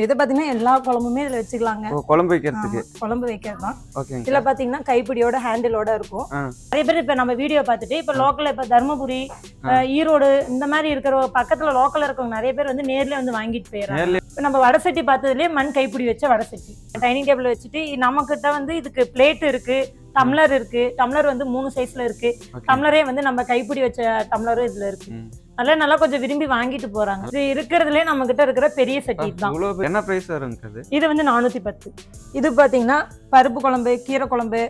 இது பாத்தீங்கன்னா எல்லா குழம்புமே இதுல வச்சுக்கலாங்க. குழம்பு வைக்கிறதுக்கு. குழம்பு வைக்கிறது தான். ஓகேங்க. இதுல பாத்தீங்கன்னா கைப்பிடியோட ஹேண்டிலோட இருக்கும். நிறைய பேர் இப்ப நம்ம வீடியோ பார்த்துட்டு இப்ப லோக்கல்ல இப்ப தர்மபுரி, ஈரோடு இந்த மாதிரி இருக்கிற பக்கத்துல லோக்கல்ல இருக்கவங்க நிறைய பேர் வந்து நேர்ல வந்து வாங்கிட்டு போயிடறாங்க. இப்ப நம்ம வடசட்டி பார்த்ததுலயே மண் கைப்பிடி வச்ச வடசட்டி டைனிங் டேபிள் வச்சுட்டு நம்ம கிட்ட வந்து இதுக்கு பிளேட் இருக்கு, டம்ளர் இருக்கு. டம்ளர் வந்து 3 சைஸ்ல இருக்கு. டம்ளரே வந்து நம்ம கைப்பிடி வச்ச டம்ளரும் இதுல இருக்கு. நல்லா கொஞ்சம் விரும்பி வாங்கிட்டு போறாங்க. இது இருக்கிறதுலே நம்ம கிட்ட இருக்கிற பெரிய சட்டி தான். என்ன பிரைஸ் வருங்க? இது வந்து 410. இது பாத்தீங்கன்னா பருப்பு குழம்பு, கீரை குழம்பு,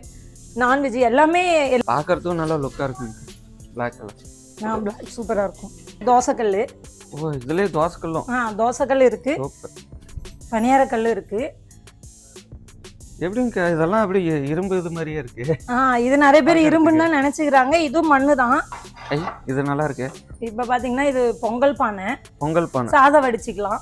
நான்வெஜ் எல்லாமே பாக்குறதுக்கும் நல்லா லுக்கா இருக்குங்க. Black colour. பிளாக் சூப்பரா இருக்கும். தோசைக்கல். இதுலயே தோசைக்கல்லும். தோசைக்கல் இருக்கு. பனியார கல் இருக்கு. எப்படிங்க இதெல்லாம் அப்படி இரும்பு இது மாதிரியே இருக்கு? இது நிறைய பேர் இரும்புன்னு தான் நினைச்சுக்கிறாங்க. இதுவும் மண்ணு தான். இது நல்லா இருக்கு. இப்ப பாத்தீங்கன்னா இது பொங்கல் பானை. சாதம் வடிச்சுக்கலாம்.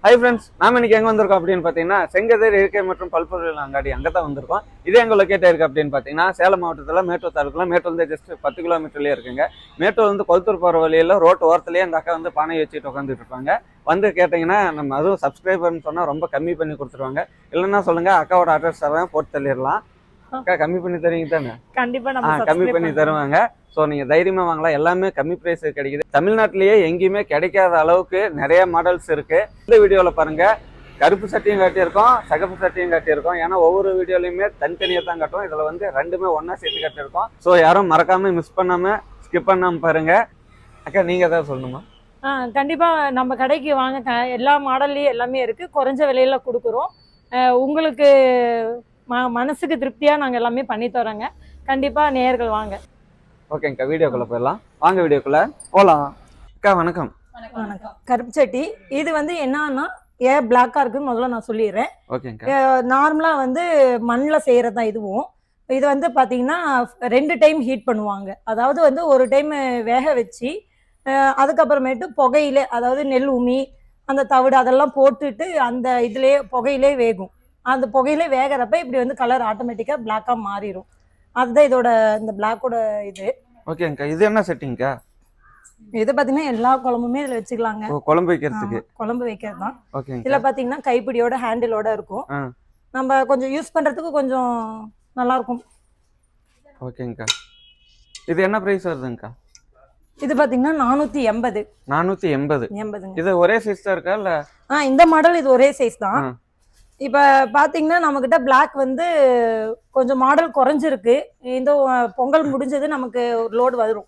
ஹாய் ஃப்ரெண்ட்ஸ், நாம இன்னைக்கு எங்க வந்திருக்கோம் அப்படின்னு பாத்தீங்கன்னா செங்கதிர் இருக்கை மற்றும் பல்பொருள் அங்காடி அங்கதான் வந்திருக்கோம். இது எங்க லொக்கேட் இருக்கு அப்படின்னு பாத்தீங்கன்னா சேலம் மாவட்டத்துல மேட்டூர் தாலுக்குல. மேட்டூர் வந்து ஜஸ்ட் 10 கிலோமீட்டர்லயே இருக்குங்க. மேட்டூர் வந்து கொளத்தூர் போற வழியில ரோட்டு ஓரத்துலயே அந்த அக்கா வந்து பானை வச்சுட்டு உட்காந்துட்டு இருப்பாங்க. வந்து கேட்டீங்கன்னா நம்ம அதுவும் சப்ஸ்கிரைபர்னு சொன்னா ரொம்ப கம்மி பண்ணி கொடுத்துருவாங்க. இல்லைன்னா சொல்லுங்க, அக்காவோட அட்ரஸ் தரேன், போட்டு தள்ளிடலாம். அக்கா கம்மி பண்ணி தருவீங்க தானே? கண்டிப்பா கம்மி பண்ணி தருவாங்க. ஸோ நீங்கள் தைரியமாக வாங்கலாம். எல்லாமே கம்மி ப்ரைஸ் கிடைக்குது. தமிழ்நாட்டிலேயே எங்கேயுமே கிடைக்காத அளவுக்கு நிறைய மாடல்ஸ் இருக்கு. இந்த வீடியோவில் பாருங்க, கருப்பு சட்டியும் காட்டியிருக்கோம், சகப்பு சட்டியும் காட்டியிருக்கோம். ஏன்னா ஒவ்வொரு வீடியோலையுமே தனித்தனியாக தான் காட்டும். இதில் வந்து ரெண்டுமே ஒன்றா சேர்த்து காட்டியிருக்கோம். ஸோ யாரும் மறக்காமல் மிஸ் பண்ணாமல் ஸ்கிப் பண்ணாமல் பாருங்க. அக்கா நீங்கள் எதாவது சொல்லணுமா? கண்டிப்பா நம்ம கடைக்கு வாங்க. எல்லா மாடல்லையும் எல்லாமே இருக்கு. குறைஞ்ச விலையில கொடுக்குறோம். உங்களுக்கு மனசுக்கு திருப்தியா நாங்க எல்லாமே பண்ணி தரோங்க. கண்டிப்பா நேயர்கள் வாங்க. ஓகேங்கக்கா, வீடியோக்குள்ள போயிடலாம். வாங்க வீடியோக்குள்ள போகலாம். அக்கா வணக்கம். வணக்கம். கருப்பு சட்டி இது வந்து என்னன்னா ஏன் பிளாக்கா இருக்குன்னு முதல்ல நான் சொல்லிடுறேன். ஓகேங்கக்கா. நார்மலா வந்து மண்ணில் செய்யறது தான் இதுவும். இது வந்து பாத்தீங்கன்னா 2 டைம் ஹீட் பண்ணுவாங்க. அதாவது வந்து ஒரு டைம் வேக வச்சு அதுக்கப்புறமேட்டு புகையிலே, அதாவது நெல் உமி அந்த தவிடு அதெல்லாம் போட்டுட்டு அந்த இதுலயே புகையிலே வேகும். அந்த புகையிலே வேகிறப்ப இப்படி வந்து கலர் ஆட்டோமேட்டிக்கா பிளாக்கா மாறிடும். அதுதான் இதோட இந்த பிளாக்கோட இது. ஓகேங்கக்கா, இது என்ன செட்டிங்கக்கா? இது பாத்தீங்கன்னா எல்லா குழம்புமே இதுல வச்சுக்கலாங்க. குழம்பு வைக்கிறதுக்கு. குழம்பு வைக்கிறது தான். ஓகேங்க. இதுல பாத்தீங்கன்னா கைப்பிடியோட ஹேண்டிலோட இருக்கும். நம்ம கொஞ்சம் யூஸ் பண்றதுக்கு கொஞ்சம் நல்லா இருக்கும். ஓகேங்கக்கா, இது என்ன பிரைஸ் வருதுங்கக்கா? இது பாத்தீங்கன்னா 480. 480. இது ஒரே சைஸ் தான் இருக்கா இல்ல? இந்த மாடல் இது ஒரே சைஸ் தான். இப்ப பாத்தீங்கன்னா நம்ம கிட்ட பிளாக் வந்து கொஞ்சம் மாடல் குறைஞ்சிருக்கு. இந்த பொங்கல் முடிஞ்சது நமக்கு ஒரு லோடு வரும்.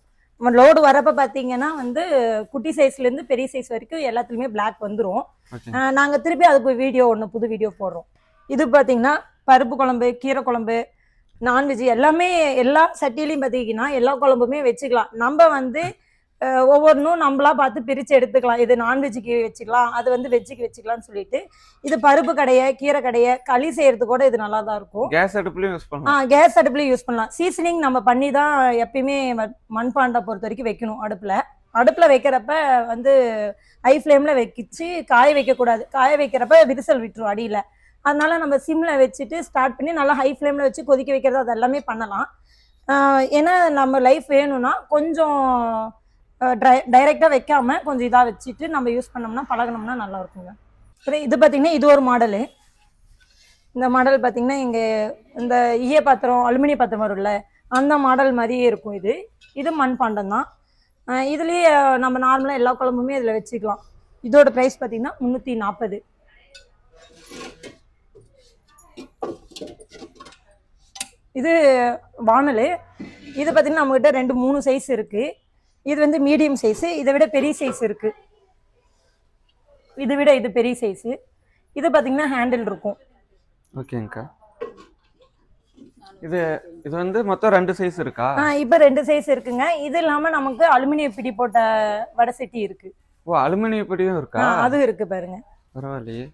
லோடு வரப்ப பாத்தீங்கன்னா வந்து குட்டி சைஸ்ல இருந்து பெரிய சைஸ் வரைக்கும் எல்லாத்துலயுமே பிளாக் வந்துரும். நாங்க திருப்பி அதுக்கு புது வீடியோ போடுறோம். இது பாத்தீங்கன்னா பருப்பு குழம்பு, கீரை குழம்பு, நான்வெஜ் எல்லாமே எல்லா சட்டியிலையும் பாத்தீங்கன்னா எல்லா குழம்புமே வச்சுக்கலாம். நம்ம வந்து ஒவ்வொன்றும் நம்மளா பார்த்து பிரித்து எடுத்துக்கலாம். இது நான்வெஜ்ஜுக்கு வச்சுக்கலாம், அது வந்து வெஜ்ஜுக்கு வச்சுக்கலாம்னு சொல்லிட்டு. இது பருப்பு கடையை, கீரை கடையை, களி செய்யறது கூட இது நல்லா தான் இருக்கும். கேஸ் அடுப்புலையும் யூஸ் பண்ணலாம். கேஸ் அடுப்புலையும் யூஸ் பண்ணலாம். சீசனிங் நம்ம பண்ணி தான் எப்பயுமே மண்பாண்டை பொறுத்த வரைக்கும் வைக்கணும். அடுப்பில் வைக்கிறப்ப வந்து ஹை ஃப்ளேமில் வச்சு காய வைக்கக்கூடாது. காய வைக்கிறப்ப விரிசல் விட்டுரும் அடியில். அதனால நம்ம சிம்மில் வச்சுட்டு ஸ்டார்ட் பண்ணி நல்லா ஹை ஃப்ளேமில் வச்சு கொதிக்க வைக்கிறது அது எல்லாமே பண்ணலாம். ஏன்னா நம்ம லைஃப் வேணும்னா கொஞ்சம் டைரெக்டாக வைக்காம கொஞ்சம் இதாக வச்சுட்டு நம்ம யூஸ் பண்ணோம்னா பழகணும்னா நல்லா இருக்குங்க. இது பார்த்தீங்கன்னா இது ஒரு மாடலு. இந்த மாடல் பார்த்தீங்கன்னா இங்கே இந்த ஈய பாத்திரம், அலுமினிய பாத்திரம் வரும்ல, அந்த மாடல் மாதிரியே இருக்கும். இது மண்பாண்டம் தான். இதுலேயே நம்ம நார்மலாக எல்லா குழம்புமே இதில் வச்சுக்கலாம். இதோட ப்ரைஸ் பார்த்தீங்கன்னா 340. இது வானல். இது பார்த்தீங்கன்னா நம்மகிட்ட 2-3 சைஸ் இருக்குது. இது வந்து மீடியம் சைஸு. இதை விட பெரிய சைஸ் இருக்கு. இது பெரிய சைஸு. இது பார்த்தீங்கன்னா ஹேண்டில் இருக்கும். ஓகேங்கக்கா. இது வந்து மொத்தம் 2 சைஸ் இருக்கா? இப்போ 2 சைஸ் இருக்குங்க. இது இல்லாமல் நமக்கு அலுமினிய பிடி போட்ட வடை சட்டி இருக்கு. அலுமினிய பிடியும் இருக்கா? அது இருக்கு பாருங்க. பரவாயில்லையே.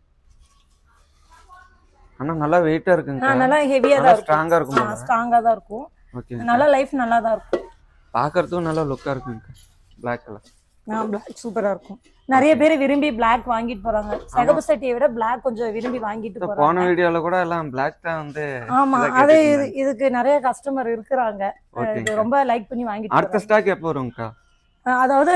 ஆனா நல்லா வெயிட்டா இருக்குங்க. நல்லா ஹெவியா தான் இருக்கும். ஸ்ட்ராங்கா இருக்கும். ஸ்ட்ராங்கா தான் இருக்கும். ஓகே. நல்லா லைஃப் நல்லா தான் இருக்கும். பாக்குறதுக்கும் நல்லா லுக்கா இருக்குங்க. Black colour. பிளாக் சூப்பரா இருக்கும். நிறைய பேர் விரும்பி பிளாக் வாங்கிட்டு போறாங்க. சகப்பு சட்டியை விட பிளாக் கொஞ்சம் விரும்பி வாங்கிட்டு போறாங்க. போன வீடியோல கூட எல்லாம் பிளாக் தான் வந்து. ஆமா, அது இதுக்கு நிறைய கஸ்டமர் இருக்குறாங்க. இது ரொம்ப லைக் பண்ணி வாங்கிட்டு. அடுத்த ஸ்டாக் எப்போ வரும்க்கா? அதாவது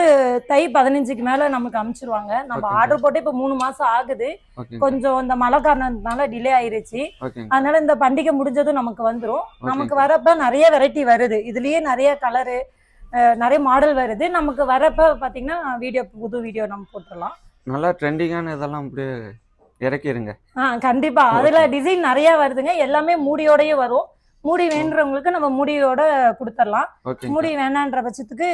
தை 15க்கு மேல நமக்கு அனுப்பிச்சிருவாங்க. நம்ம ஓகேங்க. ஆர்டர் போட்டு இப்ப 3 மாசம் ஆகுது. ஓகேங்க. கொஞ்சம் இந்த மழை காரணத்தினால டிலே ஆயிருச்சு. ஓகேங்க. அதனால இந்த பண்டிகை முடிஞ்சதும் நமக்கு வந்துரும். நமக்கு ஓகேங்க. வரப்ப நிறைய வெரைட்டி வருது. இதுலயே நிறைய கலரு நிறைய மாடல் வருது. நமக்கு வரப்ப பாத்தீங்கன்னா புது வீடியோ நம்ம போட்டுடலாம். நல்லா ட்ரெண்டிங்கான இதெல்லாம் அப்படியே இறக்கிருங்க. கண்டிப்பா. அதுல ஓகே. டிசைன் நிறைய வருதுங்க. எல்லாமே மூடியோடயே வரும். மூடி வேணுன்றவங்களுக்கு நம்ம மூடியோட கொடுத்துடலாம். ஓகேங்க. மூடி வேணான்ற பட்சத்துக்கு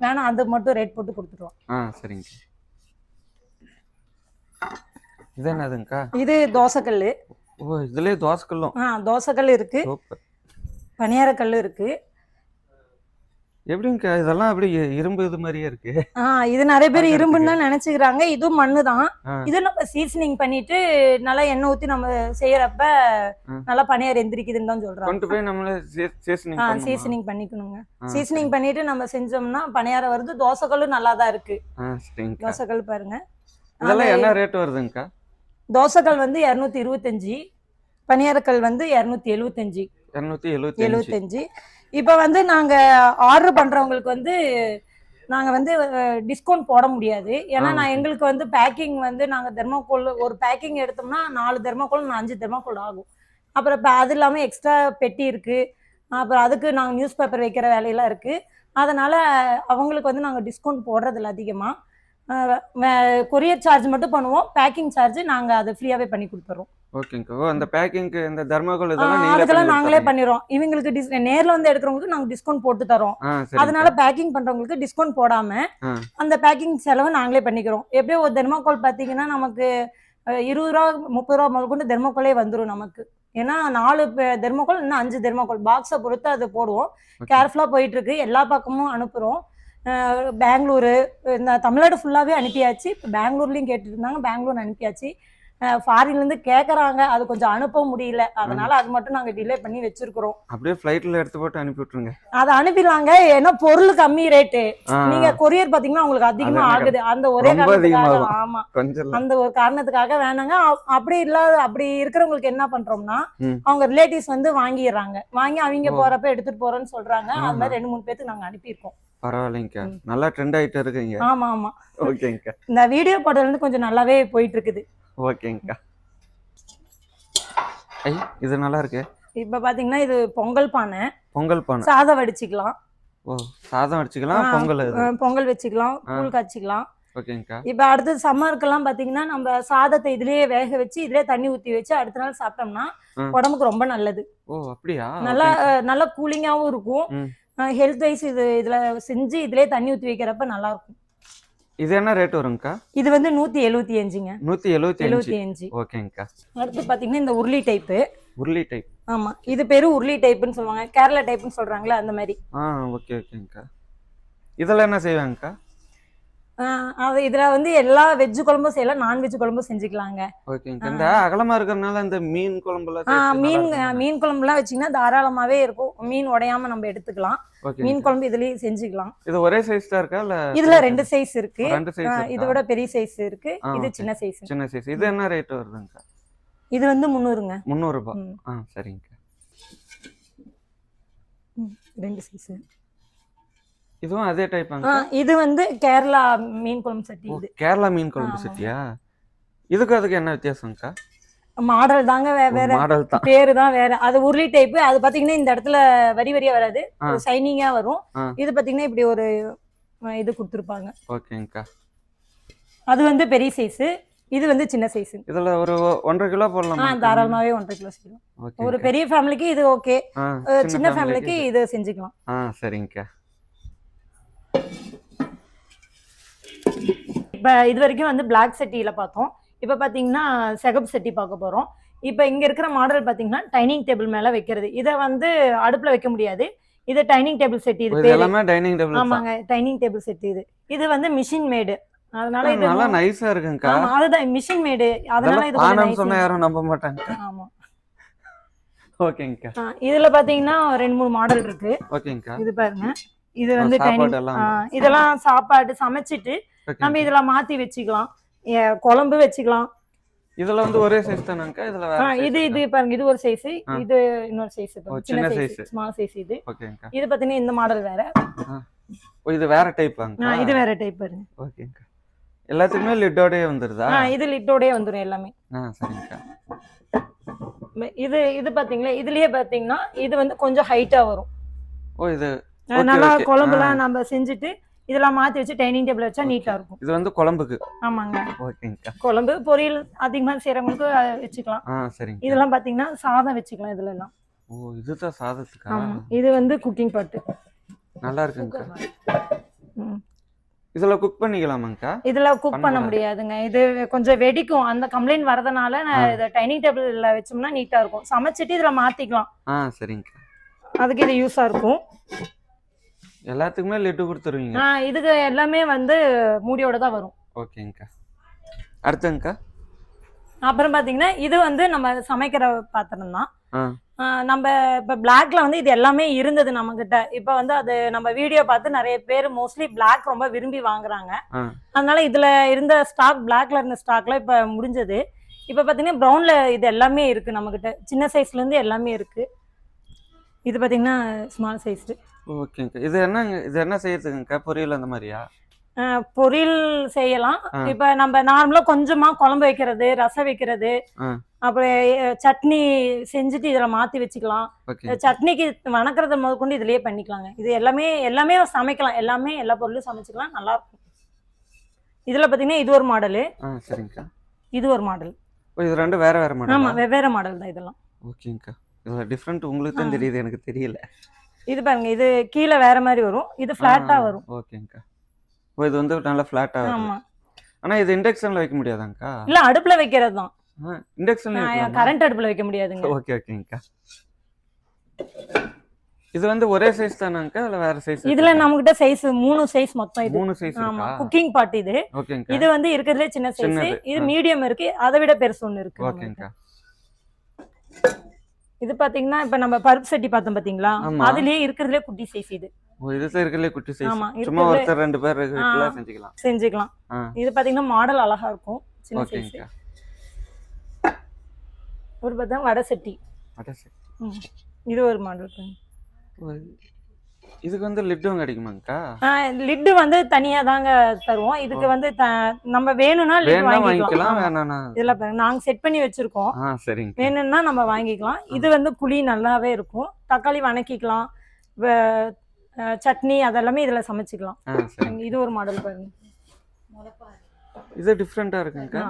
வேணாம், அது மட்டும் ரேட் போட்டு கொடுத்துருவோம். சரிங்க. இது என்னதுங்கக்கா? இது தோசைக்கல்லு. ஓ, இதுலயே தோசைக்கல்லும். தோசைக்கல் இருக்கு, சூப்பர். பணியாரக்கல்லு இருக்கு. எப்படிங்கக்கா இதெல்லாம் அப்படி இரும்பு இது மாதிரியே இருக்கு? இது நிறைய பேர் பார்க்கறதுக்கு. இரும்புன்னு தான் நினைச்சுக்கிறாங்க. இதுவும் மண்ணு தான். ஆ. இது நம்ம சீசனிங் பண்ணிட்டு நல்லா எண்ணெய் ஊத்தி நம்ம செய்யறப்ப நல்லா பணியாரம் எந்திரிக்குதுன்னு தான் கொண்டு சொல்றாங்க. போய் நம்மளே சீசனிங் பண்ணணுமா? சீசனிங் பண்ணிக்கணுங்க. ஆ, சீசனிங் பண்ணிட்டு நம்ம செஞ்சோம்னா பணியாரம் வருது. தோசைக்கல்லும் நல்லா தான் இருக்கு. சரிங்கக்கா. தோசைக்கல் பாருங்க. இதெல்லாம் என்ன ரேட் வருதுங்கக்கா? தோசைக்கல் வந்து 225, பணியாரக்கல் வந்து 275. 275. இப்போ வந்து நாங்க ஆர்டர் பண்றவங்களுக்கு வந்து நாங்க வந்து டிஸ்கவுண்ட் போட முடியாது. ஏன்னா நான் ஓகே. எங்களுக்கு வந்து பேக்கிங் வந்து நாங்க தெர்மாக்கோல் ஒரு பேக்கிங் எடுத்தோம்னா 4 தெர்மாக்கோல் 5 தெர்மாக்கோல் ஆகும். அப்புறம் அது இல்லாம எக்ஸ்ட்ரா பெட்டி இருக்கு. அப்புறம் அதுக்கு நாங்க நியூஸ் பேப்பர் வைக்கிற வேலையெல்லாம் இருக்கு. அதனால அவங்களுக்கு வந்து நாங்க டிஸ்கவுண்ட் போடுறதில்ல அதிகமா. கொரியர் சார்ஜ் மட்டும் பண்ணுவோம். பேக்கிங் சார்ஜ் நாங்க அது ஃப்ரீயாவே பண்ணி கொடுத்துறோம். ஓகேங்கக்கா. ஓ, அந்த பேக்கிங்க்கு இந்த தர்மாகோல் இதெல்லாம் நீங்களே அதுக்கெல்லாம் பண்ணி நாங்களே கொடுத்துறீங்க? பண்ணிடுறோம். இவங்களுக்கு நேர்ல வந்து எடுக்கிறவங்களுக்கு நாங்க டிஸ்கவுண்ட் போட்டு தரோம். சரிங்க. அதனால பேக்கிங் பண்றவங்களுக்கு டிஸ்கவுண்ட் போடாம அந்த பேக்கிங் செலவு நாங்களே பண்ணிக்கிறோம். எப்படியோ ஒரு தெர்மாக்கோல் பாத்தீங்கன்னா நமக்கு 20 ரூபா 30 ரூபா முதல் கொண்டு தெர்மாக்கோலே வந்துடும் நமக்கு. ஏன்னா 4 தெர்மாக்கோல் இன்னும் 5 தெர்மாக்கோல் பாக்ஸை பொறுத்து அது போடுவோம். கேர்ஃபுல்லா போயிட்டு இருக்கு. எல்லா பக்கமும் அனுப்புறோம். பெங்களூரு, இந்த தமிழ்நாடு ஃபுல்லாவே அனுப்பியாச்சு. இப்போ பெங்களூர்லயும் கேட்டுட்டு இருந்தாங்க. பெங்களூர் அனுப்பியாச்சு. ஃபாரின்ல இருந்து கேக்குறாங்க. அது கொஞ்சம் அனுப்ப முடியல. அதனால அது மட்டும் நாங்க டிலே பண்ணி வச்சிருக்கிறோம். அப்படியே ஃப்ளைட்ல எடுத்து போட்டு அனுப்பி விட்டுருங்க. அதை அனுப்பிடலாங்க. ஏன்னா பொருள் கம்மி ரேட்டு. நீங்க கொரியர் பாத்தீங்கன்னா உங்களுக்கு அதிகமா ஆகுது. அந்த ஒரே ரொம்ப காரணத்துக்காக. அதிகமாகும். ஆமா, கொஞ்சம் அந்த ஒரு காரணத்துக்காக வேணாங்க. அப்படி இல்லாத அப்படி இருக்கிறவங்களுக்கு என்ன பண்றோம்னா ம். அவங்க ரிலேட்டிவ்ஸ் வந்து வாங்கிடுறாங்க. வாங்கி அவங்க ஓ. போறப்ப எடுத்துட்டு போறேன்னு சொல்றாங்க. அது மாதிரி 2-3 பேத்துக்கு நாங்க அனுப்பியிருக்கோம். பரவாயில்லைங்கக்கா. நல்லா ட்ரெண்ட் ஆயிட்டு இருக்குங்க. ஆமா. ஓகேங்கக்கா. இந்த வீடியோ போட்டதுல இருந்து கொஞ்சம் நல்லாவே போயிட்டு இருக்குது. ஓகேங்கக்கா. இது நல்லா இருக்கு. இப்ப பாத்தீங்கன்னா இது பொங்கல் பானை. பொங்கல் பானை. சாதம் வடிச்சுக்கலாம். ஓ, சாதம் வச்சுக்கலாம். பொங்கல் இது. பொங்கல் வச்சுக்கலாம். கூழ் காய்ச்சிக்கலாம். ஓகேங்கக்கா. இப்ப அடுத்தது சம்மருக்கெல்லாம் பாத்தீங்கன்னா நம்ம சாதத்தை இதுலயே வேக வச்சு இதுலயே தண்ணி ஊத்தி வச்சு அடுத்த நாள் சாப்பிட்டோம்னா உடம்புக்கு ரொம்ப நல்லது. ஓ, அப்படியா? நல்லா நல்லா கூலிங்காவும் இருக்கும். ஹெல்த் வைஸ் இதுல செஞ்சு இதுலயே தண்ணி ஊத்தி வைக்கிறப்ப நல்லா இருக்கும். இது என்ன ரேட் வருங்கக்கா? இது வந்து 175ங்க. 175. ஓகேங்கக்கா. அடுத்து பாத்தீங்கன்னா இந்த உருளி டைப்பு. உருளி டைப். ஆமா, இது பேரு உருளி டைப்னு சொல்லுவாங்க. கேரளா டைப்னு சொல்றாங்களா அந்த மாதிரி. ஓகேங்கக்கா. இதெல்லாம் என்ன செய்வாங்கக்கா? அது இதுல வந்து எல்லா வெஜ் குழம்பும் செய்யலாம், நான்வெஜ் குழம்பும் செஞ்சுக்கலாங்க. ஓகேங்கக்கா. இந்த அகலமா இருக்கறனால இந்த மீன் குழம்புலாம் மீன் குழம்புலாம் வச்சீங்கன்னா தாராளமாவே இருக்கும். மீன் உடையாம நம்ம எடுத்துக்கலாம். மீன் குழம்பு இதுலயே செஞ்சுக்கலாம். இது ஒரே சைஸ் தான் இருக்கா இல்ல? இதுல 2 சைஸ் இருக்கு. 2 சைஸ். இதை விட பெரிய சைஸ் இருக்கு. இது சின்ன சைஸ். சின்ன சைஸ். இது என்ன ரேட் வருதுங்கக்கா? இது வந்து 300ங்க. 300 ரூபாய். சரிங்கக்கா. 2 சைஸ். இதுவும் அதே டைப்பாங்க? இது வந்து கேரளா மீன் குழம்பு சட்டி. இது கேரளா மீன் குழம்பு சட்டியா? இதுக்கு அதுக்கு என்ன வித்தியாசம்க்கா? மாடல் தாங்க வேற. மாடல் தான். பேரு தான் வேற. அது உருளி டைப். அது பாத்தீங்கன்னா இந்த இடத்துல வரி வரியா வராது. ஷைனிங்கா வரும். இது பாத்தீங்கன்னா இப்படி ஒரு இது கொடுத்துருப்பாங்க. ஓகேங்கக்கா. அது வந்து பெரிய சைஸ். இது வந்து சின்ன சைஸ். இதுல ஒரு 1.5 கிலோ போடலாமா? தாராளமாவே 1.5 கிலோ செய்யலாம். ஒரு பெரிய ஃபேமிலிக்கு இது ஓகே. சின்ன ஃபேமிலிக்கு இது செஞ்சுக்கலாம். சரிங்கக்கா. இப்ப இது வரைக்கும் வந்து பிளாக் சட்டியில பார்த்தோம். இப்ப பாத்தீங்கன்னா செகப்பு சட்டி பார்க்க போறோம். இப்ப இங்க இருக்கிற மாடல் பாத்தீங்கன்னா டைனிங் டேபிள் மேல வைக்கிறது. இத வந்து அடுப்புல வைக்க முடியாது. இது டைனிங் டேபிள் செட். இது பேரு எல்லாமே டைனிங் டேபிள். ஆமாங்க, டைனிங் டேபிள் செட். இது வந்து மிஷின் மேடு. அதனால இது நல்லா நைஸா இருக்குங்கக்கா. ஆமா, அதுதான் மிஷின் மேடு. அதனால இது கொஞ்சம் நைஸ். சொன்னா யாரும் நம்ப மாட்டாங்க. ஆமா. ஓகேங்கக்கா. இதுல பாத்தீங்கன்னா 2-3 மாடல் இருக்கு. ஓகேங்கக்கா. இது பாருங்க. இது வந்து டைனிங். இதெல்லாம் சாப்பாடு சமைச்சிட்டு நம்ம இதுல மாத்தி வச்சுக்கலாம். குழம்பு வச்சுக்கலாம். இதுல வந்து ஒரே சைஸ் தானங்கக்கா? இதுல வேற இது பாருங்க. இது ஒரு சைஸ். இது இன்னொரு சைஸ். சின்ன சைஸ், ஸ்மால் சைஸ். இது ஓகேங்கக்கா. இது பாத்தீங்கன்னா இந்த மாடல் வேற. ஓ இது வேற டைப்பாங்க. இது வேற டைப் பாருங்க. ஓகேங்க. எல்லாத்துக்குமே லிட்டோடயே வந்துருதா? இது லிட்டோடயே வந்துரும் எல்லாமே. சரிங்கக்கா. இது இது பாத்தீங்களா, இதுலயே பாத்தீங்கன்னா இது வந்து கொஞ்சம் ஹைட்டா வரும். ஓ இது நல்லா குழம்புலாம் நம்ம செஞ்சுட்டு இதெல்லாம் மாத்தி வச்சு டைனிங் டேபிள் வச்சா நீட்டா இருக்கும். இது வந்து குழம்புக்கு. ஆமாங்க. ஓகேங்கக்கா. குழம்பு பொரியல் அதிகமா செய்யறவங்களுக்கு வச்சுக்கலாம். சரிங்க. இதெல்லாம் பாத்தீங்கன்னா சாதம் வச்சுக்கலாம் இதுல எல்லாம். ஓ இதுதான் சாதத்துக்கா? ஆமா. இது வந்து குக்கிங் பாட்டு. நல்லா இருக்குங்கக்கா. இதுல குக் பண்ணிக்கலாமாங்கக்கா? இதுல குக் பண்ண முடியாதுங்க. இது கொஞ்சம் வெடிக்கும். அந்த கம்ப்ளைண்ட் வரதுனால நான் இத டைனிங் டேபிள்ல வச்சோம்னா நீட்டா இருக்கும். சமைச்சிட்டு இதுல மாத்திக்கலாம். சரிங்கக்கா. அதுக்கு இது யூஸா இருக்கும். எல்லாத்துக்குமே லிட் கொடுத்துருவீங்க? இதுக்கு எல்லாமே வந்து மூடியோட தான் வரும். ஓகேங்கக்கா. அடுத்துங்கக்கா. அப்புறம் பாத்தீங்கன்னா இது வந்து நம்ம சமைக்கிற பாத்திரம் தான். நம்ம இப்ப பிளாக்ல வந்து இது எல்லாமே இருந்தது நம்ம கிட்ட. இப்ப வந்து அது நம்ம வீடியோ பார்த்து நிறைய பேர் மோஸ்ட்லி பிளாக் ரொம்ப விரும்பி வாங்குறாங்க. அதனால இதுல இருந்த ஸ்டாக், பிளாக்ல இருந்த ஸ்டாக்ல இப்ப முடிஞ்சது. இப்ப பாத்தீங்கன்னா ப்ரௌன்ல இது எல்லாமே இருக்கு நம்ம கிட்ட. சின்ன சைஸ்ல இருந்து எல்லாமே இருக்கு. இது பாத்தீங்கன்னா ஸ்மால் சைஸ். ஓகேங்க. இது என்ன செய்யறதுங்கக்கா? பொரியல் அந்த மாதிரியா? பொரியல் செய்யலாம். இப்ப நம்ம நார்மலா கொஞ்சமா குழம்பு வைக்கிறது, ரசம் வைக்கிறது, அப்புறம் சட்னி செஞ்சுட்டு இதுல மாத்தி வச்சுக்கலாம். சட்னிக்கு வணக்கறத முதற்கொண்டு இதுலயே பண்ணிக்கலாங்க. இது எல்லாமே சமைக்கலாம். எல்லா பொருளும் சமைச்சுக்கலாம். நல்லா இருக்கும். இதுல பாத்தீங்கன்னா இது ஒரு மாடலு. சரிங்கக்கா. இது ஒரு மாடல். இது ரெண்டு வேற வேற மாடல்? ஆமா, வெவ்வேறு மாடல் தான் இதெல்லாம். ஓகேங்கக்கா. இதுல டிஃபரண்ட் உங்களுக்கு தான் தெரியுது, எனக்கு தெரியல. இது பாருங்க, இது கீழே வேற மாதிரி வரும், இது ஃபிளாட்டா வரும். ஓகேங்கக்கா. இது வந்து நல்லா ஃபிளாட்டா வரும். ஆமா. ஆனா இது இண்டக்ஷன்ல வைக்க முடியாதாங்கக்கா? இல்ல, அடுப்புல வைக்கிறது தான். இண்டக்ஷன்ல கரண்ட் அடுப்புல வைக்க முடியாதுங்க. ஓகேங்கக்கா. இது வந்து ஒரே சைஸ் தானாங்கக்கா இல்ல வேற சைஸ்? இதுல நம்மகிட்ட சைஸ் 3 சைஸ் மொத்தம். இது 3 சைஸ். ஆமா, குக்கிங் பாட் இது. ஓகேங்கக்கா. இது வந்து இருக்கிறதுலே சின்ன சைஸ். இது மீடியம் இருக்கு, அதை விட பெருசு ஒன்னு இருக்கு. ஓகேங்கக்கா. இது பாத்தீங்கன்னா இப்ப நம்ம பருப்பு சட்டி பார்த்தோம் பாத்தீங்களா, அதுலயே இருக்கிறதுலே குட்டி சைஸ் இது. இதுல இருக்கிறதுலே குட்டி சைஸ். சும்மா ஒருத்தர் ரெண்டு பேர் செஞ்சுக்கலாம். இது பாத்தீங்கன்னா மாடல் அழகா இருக்கும், சின்ன சைஸ். ஒரு பார்த்தா வடை சட்டி. இது ஒரு மாடல். இதுக்கு வந்து லிட்டும் கிடைக்குமாங்கக்கா? லிட் வந்து தனியா தாங்க தருவோம். இதுக்கு வந்து நம்ம வேணும்னா லிட் வாங்கிக்கலாம். இதெல்லாம் பாருங்க, நாங்க செட் பண்ணி வச்சிருக்கோம். சரிங்க. வேணும்னா நம்ம வாங்கிக்கலாம். இது வந்து குழி நல்லாவே இருக்கும். தக்காளி வணக்கிக்கலாம், சட்னி அதெல்லாமே இதுல சமைச்சுக்கலாம். இது ஒரு மாடல் பாருங்க. இது டிஃபரெண்டா இருக்குங்கக்கா.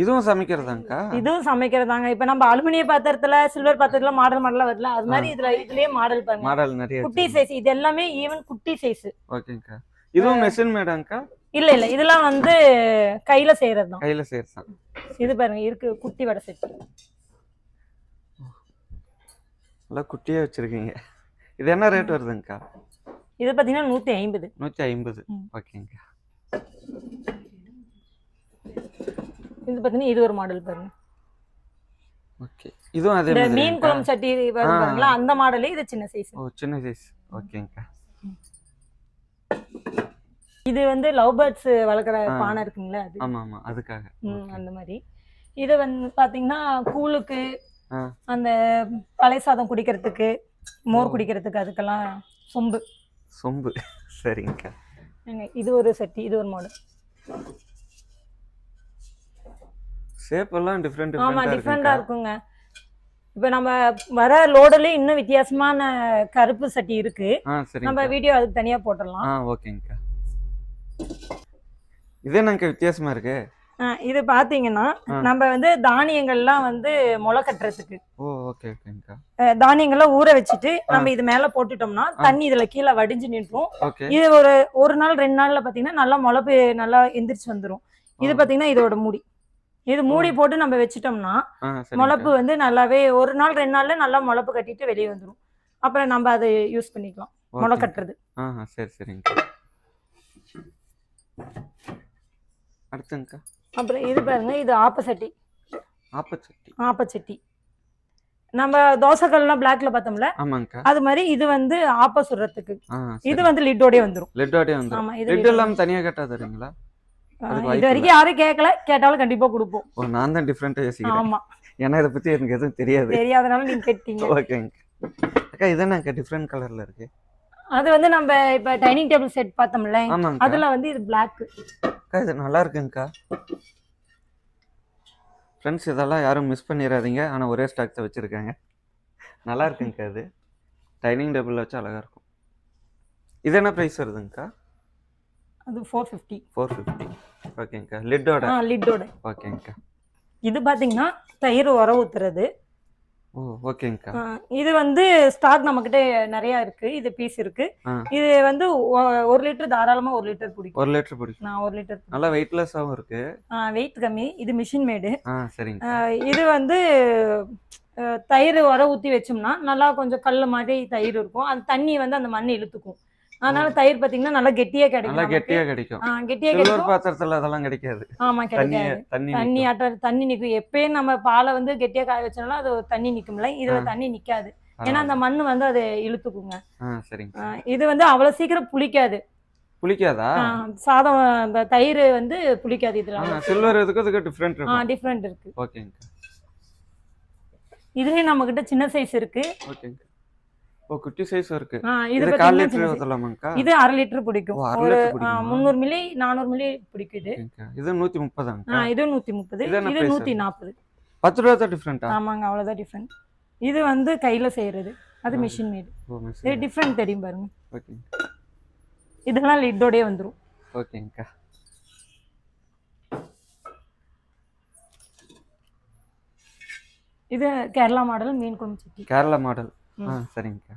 இதுவும் சமைக்கிறதாங்கக்கா? இதுவும் சமைக்கிறதாங்க. இப்ப நம்ம அலுமினிய பாத்திரத்துல, சில்வர் பாத்திரத்துல மாடலா வரல, அது மாதிரி இதுலயே மாடல் பாருங்க. மாடல் நிறைய குட்டி சைஸ். இது எல்லாமே ஈவன் குட்டி சைஸ். ஓகேங்கக்கா. இதுவும் மெஷின் மேடாங்கக்கா? இல்ல, இதெல்லாம் வந்து கையில செய்யறது தான். கையில செய்யறதா? இது பாருங்க, இருக்கு குட்டி வடை செட். நல்லா குட்டியா வச்சிருக்கீங்க. இது என்ன ரேட் வருதுங்கக்கா? இது பாத்தீங்கன்னா 150. 150. ஓகேங்கக்கா. இது பாத்தீங்கன்னா இது ஒரு மாடல் பாருங்க. ஓகே. இதுவும் அதே மாதிரி மீன் குழம்பு சட்டி வரும் பாருங்களா, அந்த மாடலே. இது சின்ன சைஸ். சின்ன சைஸ். ஓகேங்கக்கா. இது வந்து லவ் பேர்ட்ஸ் வளர்க்குற பானை இருக்குங்களா, அது. ஆமா, அதுக்காக. அந்த மாதிரி. இது வந்து பாத்தீங்கன்னா கூழுக்கு, அந்த பழைய சாதம் குடிக்கிறதுக்கு, மோர் குடிக்கிறதுக்கு, அதுக்கெல்லாம் சொம்பு. சரிங்கக்கா. இது ஒரு சட்டி. இது ஒரு மாடல். ஷேப் எல்லாம் டிஃபரெண்டா இருக்குங்க. இப்ப நம்ம வர லோடுல இன்னும் வித்தியாசமான கருப்பு சட்டி இருக்கு. நம்ம வீடியோ அதுக்கு தனியா போட்டுடலாம். ஓகேங்கக்கா. இது என்னங்க வித்தியாசமா இருக்கு? இது பாத்தீங்கன்னா நம்ம வந்து தானியங்கள்லாம் வந்து முளை கட்டுறதுக்கு. ஓகேங்கக்கா. தானியங்கள்லாம் ஊற வச்சுட்டு நம்ம இது மேல போட்டுட்டோம்னா தண்ணி இதுல கீழே வடிஞ்சு நின்றும். இது ஒரு நாள் 2 நாள்ல பாத்தீங்கன்னா நல்லா முளைப்பு நல்லா எந்திரிச்சு வந்துரும். இது பாத்தீங்கன்னா இதோட மூடி. இது மூடி போட்டு நம்ம வச்சிட்டோம்னா முளைப்பு வந்து நல்லாவே 1 நாள் 2 நாள்ல நல்லா முளைப்பு கட்டிட்டு வெளியே வந்துரும். அப்புறம் நம்ம அதை யூஸ் பண்ணிக்கலாம், முளை கட்டுறது. சரிங்க. அடுத்துங்கக்கா. அப்புறம் இது பாருங்க, இது ஆப்பச்சட்டி. நம்ம தோசைக்கல்லாம் பிளாக்ல பார்த்தோம்ல, அது மாதிரி இது வந்து ஆப்ப சுடுறதுக்கு. இது வந்து லிட்டோடே வந்துரும். ஆமா, இது எல்லாம் தனியா கட்டா தருவீங்களா? இது வரைக்கும் யாரும் கேட்கல, கேட்டாலும் கண்டிப்பா கொடுப்போம். நான் தான் டிஃபரெண்டா யோசிக்கிறேன். ஆமா, ஏன்னா இத பத்தி எனக்கு எதுவும் தெரியாதனால நீங்க கேட்டீங்க. ஓகேங்க அக்கா. இது என்னங்க டிஃபரெண்ட் கலர்ல இருக்கு? அது வந்து நம்ம இப்ப டைனிங் டேபிள் செட் பார்த்தோம்ல, ஆமாங்கக்கா. அதுல வந்து இது பிளாக். அக்கா இது நல்லா இருக்குங்கக்கா. ஃப்ரெண்ட்ஸ் இதெல்லாம் யாரும் மிஸ் பண்ணிடாதீங்க. ஆனால் ஒரே ஸ்டாக் தான் வச்சுருக்காங்க. நல்லா இருக்குங்கக்கா. இது டைனிங் டேபிளில் வச்சு அழகாக இருக்கும். இது என்ன ப்ரைஸ் வருதுங்கக்கா? அது 450. 450. ஓகேங்கக்கா. லிட்டோட? லிட்டோட. ஓகேங்கக்கா. இது பாத்தீங்கன்னா தயிர் உர ஊத்துறது. ஓ ஓகேங்கக்கா. இது வந்து ஸ்டாக் நம்மகிட்ட நிறைய இருக்கு. இது பீஸ் இருக்கு. இது வந்து 1 லிட்டர் தாராளமா 1 லிட்டர் பிடிக்கும். 1 லிட்டர் பிடிக்கும். நான் 1 லிட்டர். நல்லா வெயிட்லெஸ்ஸாகவும் இருக்கு. வெயிட் கம்மி. இது மிஷின் மேடு. சரிங்க. இது வந்து தயிர் உர ஊத்தி வச்சோம்னா நல்லா கொஞ்சம் கல்லு மாதிரி தயிர் இருக்கும். அது தண்ணி வந்து அந்த மண்ணை இழுத்துக்கும். அதனால தயிர் பாத்தீங்கன்னா நல்லா கெட்டியா கிடைக்கும். நல்லா கெட்டியா கிடைக்கும். கெட்டியா சில்வர் கிடைக்கும். பாத்திரத்துல அதெல்லாம் கிடைக்காது. ஆமா கிடைக்காது. தண்ணி தண்ணி நிக்கும். எப்பயும் நம்ம பாலை வந்து கெட்டியா காய வச்சோம்னா அது தண்ணி நிக்கும்ல. இதுல தண்ணி நிக்காது. ஏன்னா அந்த மண்ணு வந்து அதை இழுத்துக்குங்க. சரிங்க. இது வந்து அவ்வளவு சீக்கிரம் புளிக்காது. புளிக்காதா? சாதம் இந்த தயிர் வந்து புளிக்காது. இதுல சில்வர் இதுக்கு டிஃபரெண்ட் இருக்கு. டிஃபரெண்ட் இருக்கு. ஓகேங்க. இதுலயே நம்ம கிட்ட சின்ன சைஸ் இருக்கு. ஓகேங்க. ஓ குட்டி சைஸ் இருக்கு. இது 1/4 லிட்டர் ஊத்தலாமாங்கா? இது 1/2 லிட்டர் பிடிக்கும். ஒரு 300 மில்லி 400 மில்லி பிடிக்குது. இது 130. இது 130. இது 140. 10 ரூபாய் தான் டிஃபரெண்டா? ஆமாங்க அவ்வளவுதான் டிஃபரெண்ட். இது வந்து கையில செய்யறது. அது மிஷின் மேட். இது டிஃபரெண்ட் தெரியும் பாருங்க. ஓகேங்க. இதெல்லாம் லிட்டோடே வந்துரும். ஓகேங்கக்கா. இது கேரளா மாடல் மீன் குழம்பு சட்டி. கேரளா மாடல். சரிங்கக்கா.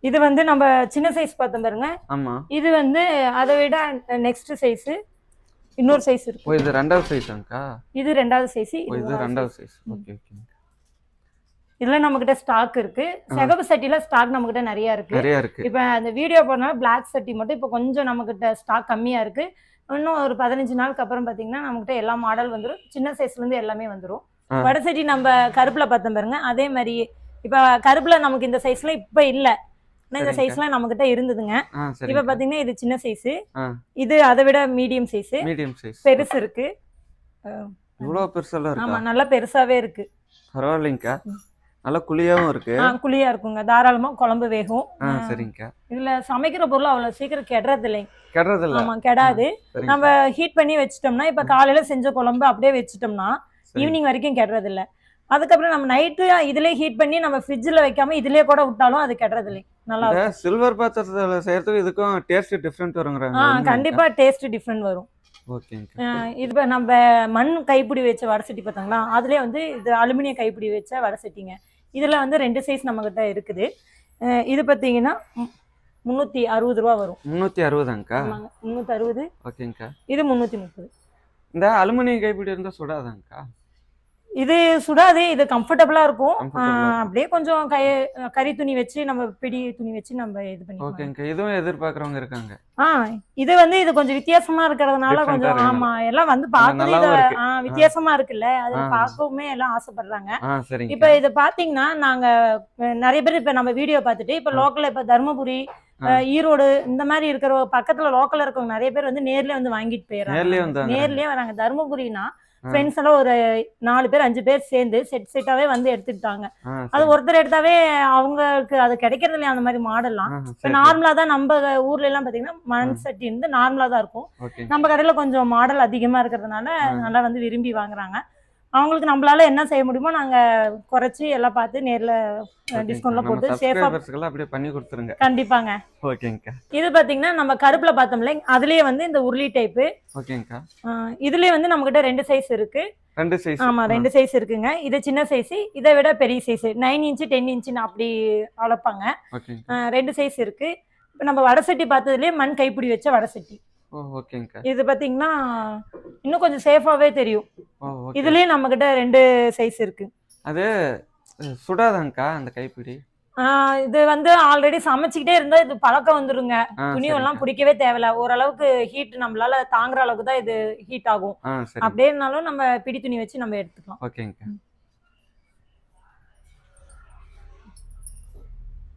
இது வந்து நம்ம சின்ன சைஸ் பார்த்தோம் பாருங்க. ஆமா. இது வந்து அதை விட நெக்ஸ்ட் சைஸ் இன்னொரு சைஸ் இருக்கு. ஓ இது ரெண்டாவது சைஸாங்கக்கா? இது ரெண்டாவது சைஸ். இது ரெண்டாவது சைஸ். Okay okay. இதுல நம்ம கிட்ட ஸ்டாக் இருக்கு. செகப்பு சட்டில ஸ்டாக் நம்ம கிட்ட நிறைய இருக்கு. இப்ப அந்த வீடியோ போறனால பிளாக் சட்டி மட்டும் இப்ப கொஞ்சம் நம்ம கிட்ட ஸ்டாக் கம்மியா இருக்கு. இன்னும் ஒரு 15 நாளுக்கு அப்புறம் பாத்தீங்கன்னா நம்ம கிட்ட எல்லா மாடல் வந்துரும். சின்ன சைஸ்ல இருந்து எல்லாமே வந்துரும். வடசட்டி நம்ம கருப்புல பார்த்தோம் பாருங்க. அதே மாதிரி இப்ப கருப்புல நமக்கு இந்த சைஸ்ல இப்ப இல்ல. இந்த சைஸ்ல நம்ம கிட்ட இருந்ததுங்க. இப்ப பாத்தீங்கன்னா இது சின்ன சைஸ். இது அதை விட மீடியம் சைஸ். பெருசு இருக்கு. இவ்வளவு பெருசாலாம் இருக்கு. ஆமா நல்லா பெருசாவே இருக்கு. பரவாயில்லைங்கக்கா. நல்ல குளியாவும் இருக்கு. குளியா இருக்குங்க. தாராளமா குழம்பு வேகும். சரிங்கக்கா. இதுல சமைக்கிற பொருள் அவ்வளவு சீக்கிரம் கெடுறது இல்லை. ஆமா கெடாது. நம்ம ஹீட் பண்ணி வச்சிட்டோம்னா இப்ப காலையில செஞ்ச குழம்பு அப்படியே வச்சிட்டோம்னா ஈவினிங் வரைக்கும் கெடுறது இல்ல. அதுக்கப்புறம் நம்ம நைட்டு இதுலயே ஹீட் பண்ணி நம்ம ஃப்ரிட்ஜ்ல வைக்காம இதுலயே கூட விட்டாலும் அது கெடுறது இல்லை. நல்லா இருக்கும். சில்வர் பாத்திரத்துல செய்யறதுக்கு இதுக்கும் டேஸ்ட் டிஃபரெண்ட் வருங்கறாங்க. கண்டிப்பா டேஸ்ட் டிஃபரெண்ட் வரும். ஓகேங்க. இது நம்ம மண் கைப்பிடி வச்ச வடசட்டி பார்த்தாங்களா, அதுலயே வந்து இது அலுமினியம் கைப்பிடி வச்ச வடசட்டிங்க. இதுல வந்து 2 சைஸ் நம்ம கிட்ட இருக்குது. இது பாத்தீங்கன்னா 360 ரூபா வரும். 360ங்கக்கா? 360. ஓகேங்கக்கா. இது 330. இந்த அலுமினியம் கைப்பிடி இருந்தா சுடாதாங்கக்கா? இது சுடாது. இது கம்ஃபர்டபுளா இருக்கும். அப்படியே கொஞ்சம் கறி துணி வச்சு நம்ம பிடி துணி வச்சு நம்ம இது பண்ணி. ஓகேங்க. இதுவும் எதிர்பார்க்கறவங்க இருக்காங்க. இது வந்து இது கொஞ்சம் வித்தியாசமா இருக்கிறதுனால கொஞ்சம் ஆமா எல்லாம் வந்து பார்க்கவே வித்தியாசமா இருக்குல்ல, அது பார்க்கவுமே எல்லாம் ஆசைப்படுறாங்க. இப்ப இது பாத்தீங்கன்னா நாங்க நிறைய பேர் இப்ப நம்ம வீடியோ பார்த்துட்டு இப்ப லோக்கல்ல இப்ப தர்மபுரி ஈரோடு இந்த மாதிரி இருக்கிற பக்கத்துல லோக்கல்ல இருக்கவங்க நிறைய பேர் வந்து நேர்லயே வந்து வாங்கிட்டு போயிடுறாங்க. நேர்லயே வராங்க. தர்மபுரினா ஃப்ரெண்ட்ஸ் எல்லாம் ஒரு 4 பேர் 5 பேர் சேர்ந்து செட்டாவே வந்து எடுத்துட்டாங்க. அது ஒருத்தர் எடுத்தாவே அவங்களுக்கு அது கிடைக்கிறது இல்லையா அந்த மாதிரி மாடல்லாம். இப்ப நார்மலா தான் நம்ம ஊர்ல எல்லாம் பாத்தீங்கன்னா மண் சட்டி இருந்து நார்மலா தான் இருக்கும். நம்ம கடையில கொஞ்சம் மாடல் அதிகமா இருக்கிறதுனால நல்லா வந்து விரும்பி வாங்குறாங்க. அவங்களுக்கு நம்மளால என்ன செய்ய முடியுமோ நாங்க குறைச்சி எல்லாம் பார்த்து நேர்ல டிஸ்கவுண்ட்ல போட்டு சேஃபா அப்படியே பண்ணி கொடுத்துருங்க. கண்டிப்பாங்க. ஓகேங்கக்கா. இது பாத்தீங்கன்னா நம்ம கருப்புல பார்த்தோம்ல, அதுலயே வந்து இந்த உருளி டைப். ஓகேங்கக்கா. இதுலயே வந்து நம்ம கிட்ட 2 சைஸ் இருக்கு. 2 சைஸ். ஆமா 2 சைஸ் இருக்குங்க. இது சின்ன சைஸ், இதை விட பெரிய சைஸ் 9 இன்ச் 10 இன்ச் அப்படி அளப்பாங்க. 2 சைஸ் இருக்கு. இப்ப நம்ம வடசட்டி பார்த்ததுலயே மண் கைப்பிடி வச்ச வடசட்டி. ஓகேங்கக்கா. இது பாத்தீங்கன்னா இன்னும் கொஞ்சம் சேஃபாவே தெரியும். இதுலயே நம்ம கிட்ட 2 சைஸ் இருக்கு. அது சுடாதாங்கக்கா அந்த கைப்பிடி? இது வந்து ஆல்ரெடி சமைச்சுக்கிட்டே இருந்தா இது பழக்கம் வந்துருங்க. துணியெல்லாம் பிடிக்கவே தேவையில்ல. ஓரளவுக்கு ஹீட் நம்மளால தாங்குற அளவுக்கு தான் இது ஹீட் ஆகும். அப்படியே இருந்தாலும் நம்ம பிடி துணி வச்சு நம்ம எடுத்துக்கலாம். ஓகேங்கக்கா.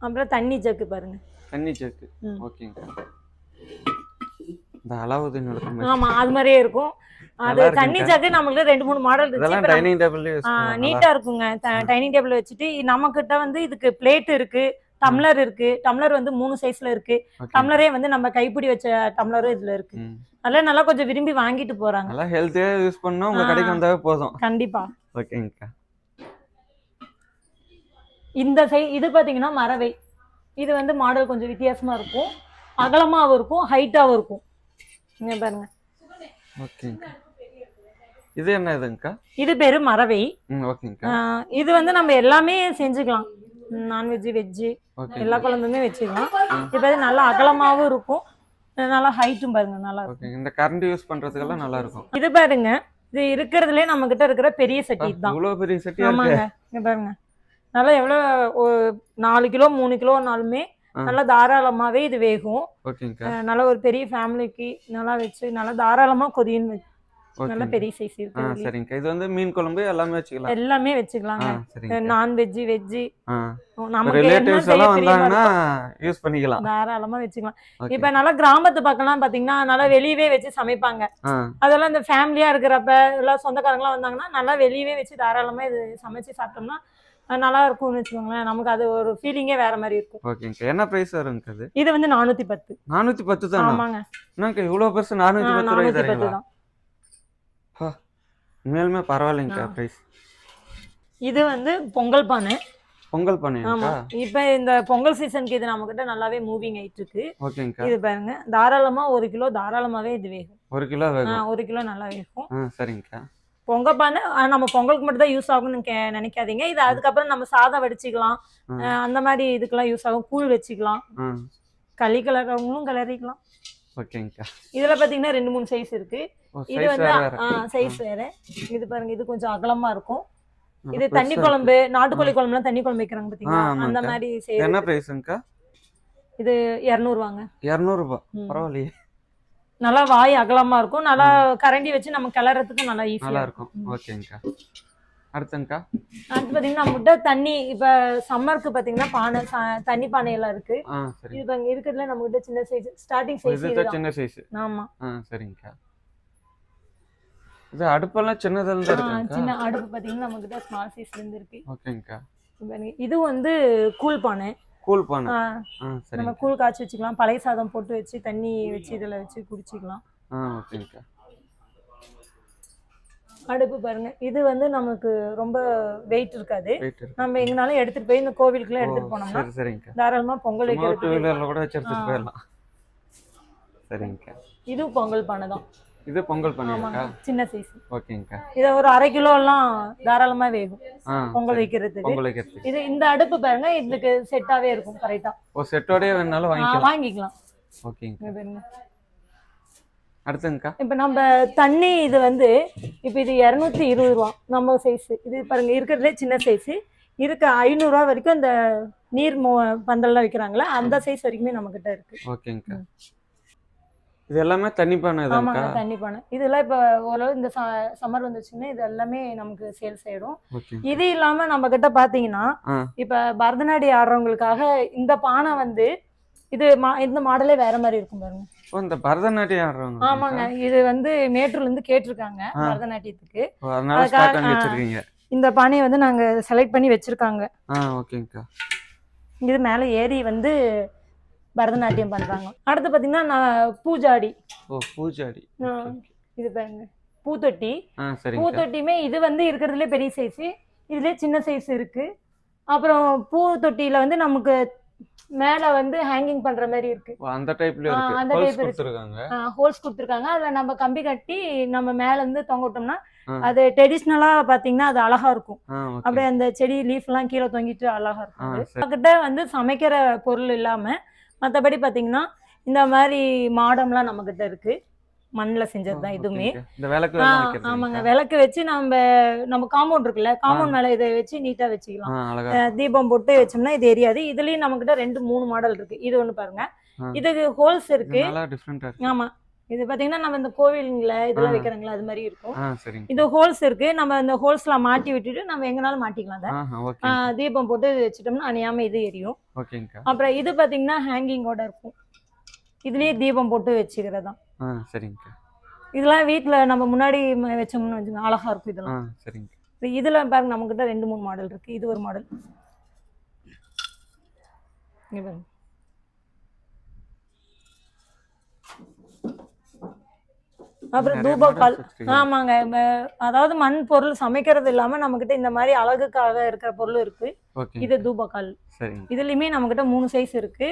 அப்புறம் தண்ணி ஜக்கு பாருங்க. தண்ணி ஜக்கு. ஓகேங்கக்கா. இந்த அலாவுதீன் நடக்கும். ஆமா அது மாதிரியே இருக்கும். அது தண்ணி ஜக்கு நமக்கு 2-3 மாடல் இருக்கு. டைனிங் டேபிள் நீட்டா இருக்குங்க. டைனிங் டேபிள் வச்சுட்டு நம்ம கிட்ட வந்து இதுக்கு பிளேட் இருக்கு. டம்ளர் இருக்கு. டம்ளர் வந்து 3 சைஸ்ல இருக்கு. ஓகே. டம்ளரே வந்து நம்ம கைப்பிடி வச்ச டம்ளரும் இதுல இருக்கு. ம். அதெல்லாம் நல்லா கொஞ்சம் விரும்பி வாங்கிட்டு போறாங்க. நல்லா ஹெல்த்தியா யூஸ் பண்ணா உங்க கடைக்கு வந்தாவே போதும். கண்டிப்பா. ஓகேங்கக்கா. இது பாத்தீங்கன்னா மரவை. இது வந்து மாடல் கொஞ்சம் வித்தியாசமா இருக்கும். அகலமாவும் இருக்கும், ஹைட்டாவும் இருக்கும். இங்க பாருங்க. ஓகேங்கக்கா. இது என்ன இதுங்கக்கா? இது பேரு மரவை. ஓகேங்கக்கா. இது வந்து நம்ம எல்லாமே செஞ்சுக்கலாம். Non veg, veg okay. எல்லா குழம்புமே வச்சுக்கலாம். இது பாரு நல்லா அகலமாவும் இருக்கும், நல்லா ஹைட்டும் பாருங்க நல்லா இருக்கும். ஓகே. இந்த கரண்ட் யூஸ் பண்றதுக்கெல்லாம் நல்லா இருக்கும். இது பாருங்க, இது இருக்கிறதுலே நம்ம கிட்ட இருக்கிற பெரிய சட்டி தான். இவ்வளவு பெரிய சட்டியா இருக்கு. ஆமாங்க. இங்க பாருங்க, நல்லா எவ்வளவு 4 கிலோ 3 கிலோனாலுமே நல்லா தாராளமாவே இது வேகும். ஓகேங்கக்கா. நல்லா ஒரு பெரிய ஃபேமிலிக்கு நல்லா வச்சு நல்லா தாராளமா கொதின்னு நல்ல பெரிய சைஸ் இருக்கு. சரிங்கக்கா. இது வந்து மீன் குழம்பு எல்லாமே வச்சுக்கலாம். எல்லாமே வச்சுக்கலாங்க. சரிங்க. நான்வெஜ், வெஜ் நமக்கு ரிலேட்டிவ்ஸ் எல்லாம் வந்தாங்கன்னா யூஸ் பண்ணிக்கலாம். தாராளமா வச்சுக்கலாம். இப்ப நல்லா கிராமத்து பக்கம்லாம் பாத்தீங்கன்னா நல்லா வெளியவே வச்சு சமைப்பாங்க. அதெல்லாம் இந்த ஃபேமிலியா இருக்கிறப்ப எல்லாம் சொந்தக்காரங்க எல்லாம் வந்தாங்கன்னா நல்லா வெளியவே வச்சு தாராளமா இது சமைச்சு சாப்பிட்டோம்னா நல்லா இருக்கும்னு வச்சுக்கோங்களேன். நமக்கு அது ஒரு ஃபீலிங்கே வேற மாதிரி இருக்கும். ஓகேங்க. என்ன பிரைஸ் வருங்க அது? இது வந்து 410. 410 தான். ஆமாங்க. என்னங்க இவ்வளவு பெருசு 410 ரூபாய் தரீங்களா? உண்மையாலுமே பரவாயில்லைங்கக்கா பிரைஸ். இது வந்து பொங்கல் பானை. பொங்கல் பானையா? இப்ப இந்த பொங்கல் சீசனுக்கு இது நம்ம கிட்ட நல்லாவே மூவிங் ஆயிட்டு இருக்கு. ஓகேங்கக்கா. இது பாருங்க, தாராளமா 1 கிலோ தாராளமாவே இது வேகும். 1 கிலோ வேகும். 1 கிலோ நல்லா வேகும். சரிங்கக்கா. பொங்கல் பானை நம்ம பொங்கலுக்கு மட்டும் தான் யூஸ் ஆகும்னு நினைக்காதீங்க. இது அதுக்கப்புறம் நம்ம சாதம் வடிச்சுக்கலாம், அந்த மாதிரி இதுக்கெல்லாம் யூஸ் ஆகும். கூழ் வச்சுக்கலாம், களி கிளறவங்களும் கிளறிக்கலாம். ஓகேங்கக்கா. இதுல பாத்தீங்கன்னா 2-3 சைஸ் இருக்கு. இது வந்து சைஸ் வேற. இது பாருங்க, இது கொஞ்சம் அகலமா இருக்கும். இது தண்ணி குழம்பு, நாட்டுக்கோழி குழம்புலாம் தண்ணி குழம்பு வைக்கிறாங்க பாத்தீங்களா, அந்த மாதிரி செய்யறது. என்ன பிரைஸ்ங்கக்கா? இது 200 ரூபாங்க. 200 ரூபாய். பரவாயில்லையே. நல்லா வாய் அகலமா இருக்கும், நல்லா கரண்டி வச்சு நம்ம கிளறதுக்கு நல்லா ஈஸியா இருக்கும். ஓகேங்கக்கா. அடுத்துங்கக்கா. அடுத்து பாத்தீங்கன்னா நம்மகிட்ட தண்ணி, இப்ப சம்மருக்கு பாத்தீங்கன்னா பானை, தண்ணி பானை எல்லாம் இருக்கு. இது பாருங்க, இருக்கிறதுல நம்ம கிட்ட சின்ன சைஸ், ஸ்டார்டிங் சைஸ் இது சின்ன சைஸ். ஆமா. சரிங்கக்கா. இது அடுப்பெல்லாம் சின்னதா இருக்கு. சின்ன அடுப்பு பாத்தீங்கன்னா நம்ம கிட்ட ஸ்மால் சைஸ்ல இருந்து இருக்கு. ஓகேங்கக்கா. இது வந்து கூல் பானை. கூல் பானை. சரி. நம்ம கூல் காய்ச்சி வச்சுக்கலாம், பழைய சாதம் போட்டு வச்சு தண்ணி வச்சு இதுல வச்சு குடிச்சிக்கலாம். ஓகேங்கக்கா. அடுப்பு பாருங்க, இது வந்து நமக்கு ரொம்ப வெயிட் இருக்காது. நம்ம எங்கனாலும் எடுத்துட்டு போய் இந்த கோவிலுக்குலாம் எடுத்துட்டு போனோம்னா தாராளமா பொங்கல் வைக்கிறதுக்கு கூட வச்சு எடுத்துட்டு போயிடலாம். சரிங்கக்கா. இது பொங்கல் பானை தான். இது பொங்கல் பானையா? சின்ன சைஸ். ஓகேங்கக்கா. இது ஒரு 1/2 கிலோ எல்லாம் தாராளமா வேகும் பொங்கல் வைக்கிறதுக்கு. இது இந்த அடுப்பு பாருங்க, இதுக்கு செட்டாவே இருக்கும் கரெக்டா. செட்டோடயே வேணாலும் வாங்கிக்கலாம். ஓகேங்க. அடுத்துங்கக்கா. இப்ப நம்ம தண்ணி இது வந்து இப்ப இது 220 ரூபா நம்ம சைஸ். இது பாருங்க, இருக்கிறதுலே சின்ன சைஸ் இருக்கு. 500 ரூபா வரைக்கும் இந்த நீர் பந்தல்லாம் வைக்கிறாங்களா, அந்த சைஸ் வரைக்குமே நம்ம கிட்ட இருக்கு. ஓகேங்கக்கா. இது எல்லாமே தண்ணி பானை தான். ஆமாங்க, தண்ணி பானை. இதெல்லாம் இப்ப ஓரளவு இந்த சம்மர் வந்துச்சுன்னா இது எல்லாமே நமக்கு சேல்ஸ் ஆயிடும். இது இல்லாம நம்ம கிட்ட பாத்தீங்கன்னா இப்ப பரதநாட்டியம் ஆடுறவங்களுக்காக இந்த பானை வந்து இது இந்த மாடலே வேற மாதிரி இருக்கும் பாருங்க. இந்த பரதநாட்டியம் ஆடுறவங்க? ஆமாங்க. இது வந்து மேட்டூர்ல இருந்து கேட்டிருக்காங்க பரதநாட்டியத்துக்கு, இந்த பானையை வந்து நாங்க செலக்ட் பண்ணி வச்சிருக்காங்க. ஓகேங்கக்கா. இது மேல ஏறி வந்து பரதநாட்டியம் பண்றாங்க. அடுத்து பாத்தீங்கன்னா பூஜாடி. பூஜாடி. இது பாருங்க, பூத்தொட்டி. பூத்தொட்டியுமே இது வந்து இருக்கிறதுல பெரிய சைஸ், இதுல சின்ன சைஸ் இருக்கு. அப்புறம் பூத்தொட்டியில வந்து நமக்கு மேல வந்து ஹேங்கிங் பண்ற மாதிரி இருக்கு. அந்த டைப்ல இருக்கு. அந்த டைப் கொடுத்திருக்காங்க. ஹோல்ஸ் கொடுத்திருக்காங்க. அதுல நம்ம கம்பி கட்டி நம்ம மேல இருந்து தொங்க விட்டோம்னா அது ட்ரெடிஷனலா பாத்தீங்கன்னா அது அழகா இருக்கும். அப்படியே அந்த செடி லீஃப் எல்லாம் கீழே தொங்கிட்டு அழகா இருக்கும். கிட்ட வந்து சமைக்கிற பொருள் இல்லாம மற்றபடி பாத்தீங்கன்னா இந்த மாதிரி மாடம்லாம் நம்ம கிட்ட இருக்கு. மண்ணில் செஞ்சதுதான் இதுவுமே. ஆமாங்க, விளக்கு வச்சு நம்ம காம்பவுண்ட் இருக்குல்ல, காம்பவுண்ட் மேல இதை வச்சு நீட்டா வச்சுக்கலாம். தீபம் போட்டு வச்சோம்னா இது எரியாது. இதுலயும் நம்ம கிட்ட 2-3 மாடல் இருக்கு. இது ஒண்ணு பாருங்க, இதுக்கு ஹோல்ஸ் இருக்கு. ஆமா, இது பாத்தீங்கன்னா நம்ம இந்த கோவில்ல இதெல்லாம் வைக்கிறாங்களா அது மாதிரி இருக்கும். இது ஹோல்ஸ் இருக்கு. நம்ம இந்த ஹோல்ஸ்ல மாட்டி விட்டுட்டு நம்ம எங்கனாலும் மாட்டிக்கலாம். தீபம் போட்டு வச்சுட்டோம்னா அணியாம இது எரியும். அப்புறம் இது பாத்தீங்கன்னா ஹேங்கிங்கோட இருக்கும். இதுலயே தீபம் போட்டு வச்சுக்கிறதா. இதெல்லாம் வீட்டுல நம்ம முன்னாடி வச்சோம்னு வச்சுக்கோங்க, அழகா இருக்கும். இதெல்லாம் இதுல பாருங்க நம்ம கிட்ட 2-3 மாடல் இருக்கு. இது ஒரு மாடல். இங்க பாருங்க. அப்புறம் நிறைய தூபக்கால். மாடல்ஸ் வச்சிருக்கீங்க. ஆமாங்க. அதாவது மண் பொருள் சமைக்கிறது இல்லாம நம்மகிட்ட இந்த மாதிரி அழகுக்காக இருக்கிற பொருள் இருக்கு. ஓகே. இது தூபக்கால். சரிங்க. இதுலயுமே நம்மகிட்ட 3 சைஸ் இருக்கு.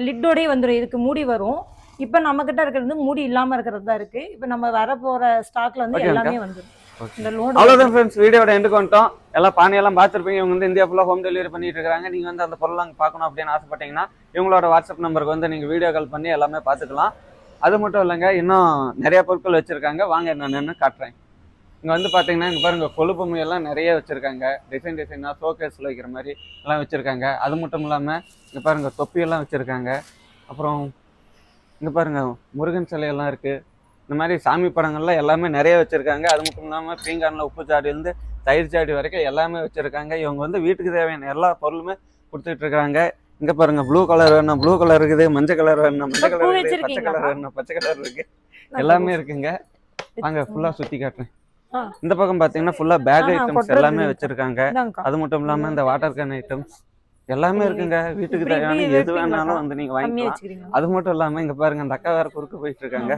லிட்டோடயே வந்துடும். இதுக்கு மூடி வரும். இப்ப நம்ம கிட்ட இருக்கிறது வந்து மூடி இல்லாம இருக்கிறது தான் இருக்கு. இப்ப நம்ம வர போற ஸ்டாக்ல வந்து ஓகே எல்லாமே வந்துடும். ஓகே. இந்த லோடு அவ்வளோதான் ஃப்ரெண்ட்ஸ், வீடியோட எண்டுக்கு வந்துட்டோம். எல்லாம் பானையெல்லாம் பார்த்துருப்பீங்க. இவங்க வந்து இந்தியா ஃபுல்லாக ஹோம் டெலிவரி பண்ணிட்டு இருக்காங்க. நீங்கள் வந்து அந்த பொருள்லாம் பார்க்கணும் அப்படின்னு ஆசைப்பட்டீங்கன்னா இவங்களோட வாட்ஸ்அப் நம்பருக்கு வந்து நீங்கள் வீடியோ கால் பண்ணி எல்லாமே பார்த்துக்கலாம். அது மட்டும் இல்லைங்க, இன்னும் நிறைய பொருட்கள் வச்சுருக்காங்க. வாங்க என்னென்னு காட்டுறேன். இங்கே வந்து பார்த்தீங்கன்னா இங்கே பாருங்கள், கொழுப்பு முயெல்லாம் நிறைய வச்சுருக்காங்க. டிசைனாக ஷோகேஸில் வைக்கிற மாதிரி எல்லாம் வச்சுருக்காங்க. அது மட்டும் இல்லாமல் இங்கே பாருங்கள், தொப்பியெல்லாம் வச்சுருக்காங்க. அப்புறம் இங்கே பாருங்கள், முருகன் சிலையெல்லாம் இருக்குது. இந்த மாதிரி சாமி படங்கள்லாம் எல்லாமே நிறைய வச்சுருக்காங்க. அது மட்டும் இல்லாமல் பீங்கானில் உப்பு சாடிலேருந்து தயிர் சாடி வரைக்கும் எல்லாமே வச்சுருக்காங்க. இவங்க வந்து வீட்டுக்கு தேவையான எல்லா பொருளுமே கொடுத்துட்டு இருக்காங்க. இங்கே பாருங்கள், ப்ளூ கலர் வேணும், ப்ளூ கலர் இருக்குது. மஞ்சள் கலர் வேணும், மஞ்சள் கலர் இருக்குது. பச்சை கலர் வேணும், பச்சை கலர் இருக்குது. எல்லாமே இருக்குங்க. வாங்க ஃபுல்லாக சுற்றி காட்டுறேன். இந்த பக்கம் பார்த்தீங்கன்னா ஃபுல்லாக பேக் ஐட்டம்ஸ் எல்லாமே வச்சுருக்காங்க. அது மட்டும் இல்லாமல் இந்த வாட்டர் கேன் ஐட்டம்ஸ் எல்லாமே இருக்குங்க. வீட்டுக்கு தேவையான எது வேணாலும் வந்து நீங்கள் வாங்கிக்கலாம். அது மட்டும் இல்லாமல் இங்கே பாருங்கள், அந்த அக்கா வேற குறுக்கு போயிட்டு இருக்காங்க.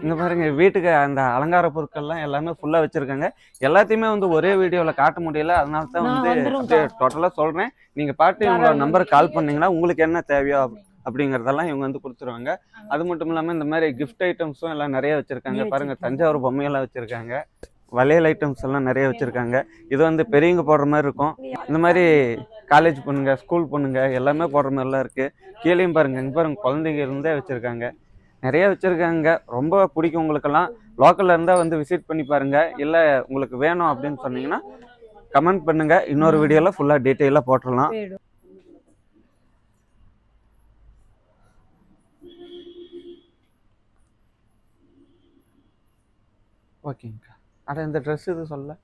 இங்க பாருங்க, வீட்டுக்கு அந்த அலங்கார பொருட்கள்லாம் எல்லாமே ஃபுல்லா வச்சிருக்காங்க. எல்லாத்தையுமே வந்து ஒரே வீடியோல காட்ட முடியல. அதனால தான் வந்து டோட்டலா சொல்றேன். நீங்க பாட்டு உங்களோட நம்பருக்கு கால் பண்ணீங்கன்னா உங்களுக்கு என்ன தேவையோ அப்படிங்கறதெல்லாம் இவங்க வந்து கொடுத்துருவாங்க. அது மட்டும் இல்லாம இந்த மாதிரி கிஃப்ட் ஐட்டம்ஸும் எல்லாம் நிறைய வச்சிருக்காங்க. பாருங்க, தஞ்சாவூர் பொம்மையெல்லாம் வச்சிருக்காங்க. வளையல் ஐட்டம்ஸ் எல்லாம் நிறைய வச்சிருக்காங்க. இது வந்து பெரியவங்க போடுற மாதிரி இருக்கும். இந்த மாதிரி காலேஜ் பொண்ணுங்க, ஸ்கூல் பொண்ணுங்க எல்லாமே போடுற மாதிரிலாம் இருக்கு. கீழேயும் பாருங்க, இங்க பாருங்க, குழந்தைங்க இருந்தே வச்சிருக்காங்க. நிறைய வச்சிருக்காங்க. ரொம்ப பிடிக்கும் உங்களுக்கெல்லாம். லோக்கல்ல இருந்தா வந்து விசிட் பண்ணி பாருங்க. இல்ல உங்களுக்கு வேணும் அப்படின்னு சொன்னீங்கன்னா கமெண்ட் பண்ணுங்க. இன்னொரு வீடியோல ஃபுல்லா டீட்டெயிலா போட்டுடலாம். ஓகேங்க. அட இந்த ட்ரெஸ் இது சொல்ல